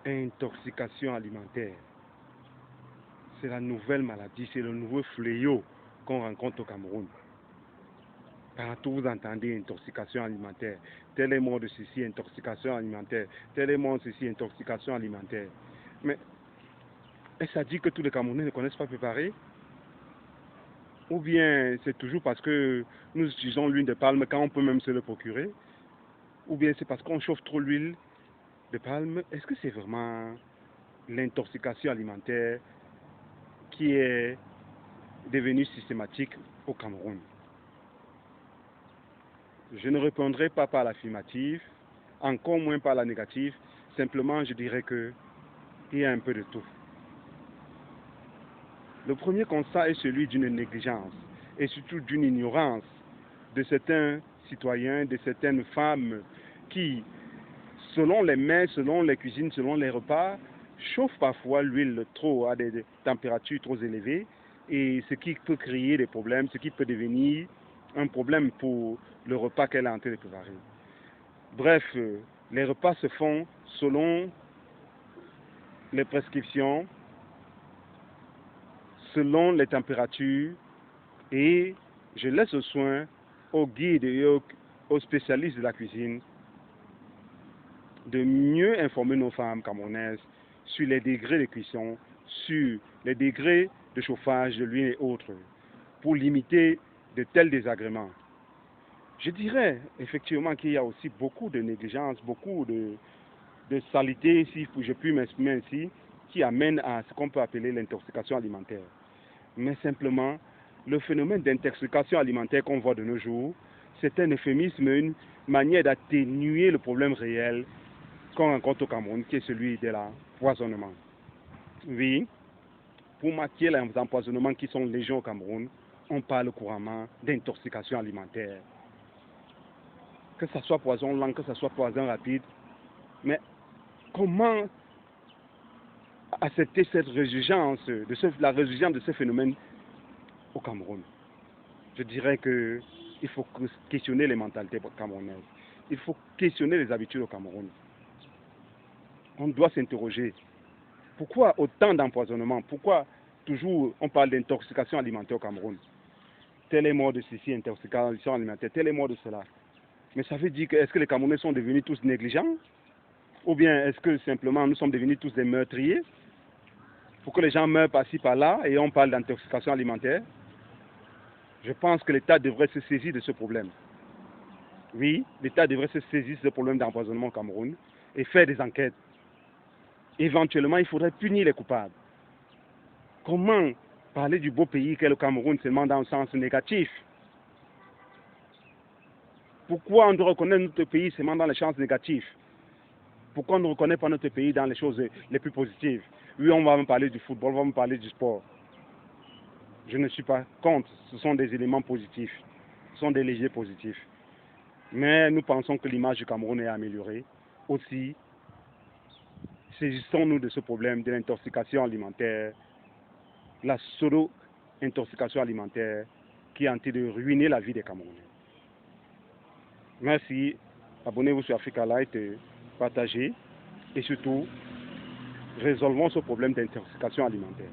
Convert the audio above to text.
Intoxication alimentaire. C'est la nouvelle maladie, c'est le nouveau fléau qu'on rencontre au Cameroun. Partout vous entendez intoxication alimentaire. Tel est mort de ceci, intoxication alimentaire. Tel est mort de ceci, intoxication alimentaire. Mais est-ce à dire que tous les Camerounais ne connaissent pas préparer? Ou bien c'est toujours parce que nous utilisons l'huile de palme quand on peut même se le procurer? Ou bien c'est parce qu'on chauffe trop l'huile de palme? Est-ce que c'est vraiment l'intoxication alimentaire qui est devenue systématique au Cameroun? Je ne répondrai pas par l'affirmative, encore moins par la négative. Simplement, je dirais qu'il y a un peu de tout. Le premier constat est celui d'une négligence et surtout d'une ignorance de certains citoyens, de certaines femmes qui, selon les mets, selon les cuisines, selon les repas, chauffent parfois l'huile trop à des températures trop élevées, et ce qui peut créer des problèmes, ce qui peut devenir un problème pour le repas qu'elle est en train de préparer. Bref, les repas se font selon les prescriptions, selon les températures, et je laisse le soin aux guides et aux spécialistes de la cuisine de mieux informer nos femmes camerounaises sur les degrés de cuisson, sur les degrés de chauffage de l'huile et autres, pour limiter de tels désagréments. Je dirais effectivement qu'il y a aussi beaucoup de négligence, beaucoup de saleté, si je puis m'exprimer ainsi, qui amène à ce qu'on peut appeler l'intoxication alimentaire. Mais simplement, le phénomène d'intoxication alimentaire qu'on voit de nos jours, c'est un euphémisme, une manière d'atténuer le problème réel qu'on rencontre au Cameroun, qui est celui de l'empoisonnement. Oui, pour maquiller les empoisonnements qui sont légion au Cameroun, on parle couramment d'intoxication alimentaire. Que ce soit poison lent, que ce soit poison rapide, mais comment accepter cette résurgence, la résurgence de ce phénomène au Cameroun? Je dirais qu'il faut questionner les mentalités camerounaises. Il faut questionner les habitudes au Cameroun. On doit s'interroger. Pourquoi autant d'empoisonnement? Pourquoi toujours on parle d'intoxication alimentaire au Cameroun? Tel est mort de ceci, intoxication alimentaire, tel est mort de cela. Mais ça veut dire que est-ce que les Camerounais sont devenus tous négligents? Ou bien est-ce que simplement nous sommes devenus tous des meurtriers? Pour que les gens meurent par-ci par-là et on parle d'intoxication alimentaire? Je pense que l'État devrait se saisir de ce problème. Oui, l'État devrait se saisir de ce problème d'empoisonnement au Cameroun et faire des enquêtes. Éventuellement, il faudrait punir les coupables. Comment parler du beau pays qu'est le Cameroun seulement dans le sens négatif? Pourquoi on doit reconnaître notre pays seulement dans les sens négatifs? Pourquoi on ne reconnaît pas notre pays dans les choses les plus positives? Oui, on va me parler du football, on va me parler du sport. Je ne suis pas contre, ce sont des éléments positifs, ce sont des légers positifs. Mais nous pensons que l'image du Cameroun est améliorée. Aussi, saisissons-nous de ce problème de l'intoxication alimentaire, la pseudo-intoxication alimentaire qui est en train de ruiner la vie des Camerounais. Merci, abonnez-vous sur Africa Light, partagez et surtout, résolvons ce problème d'intoxication alimentaire.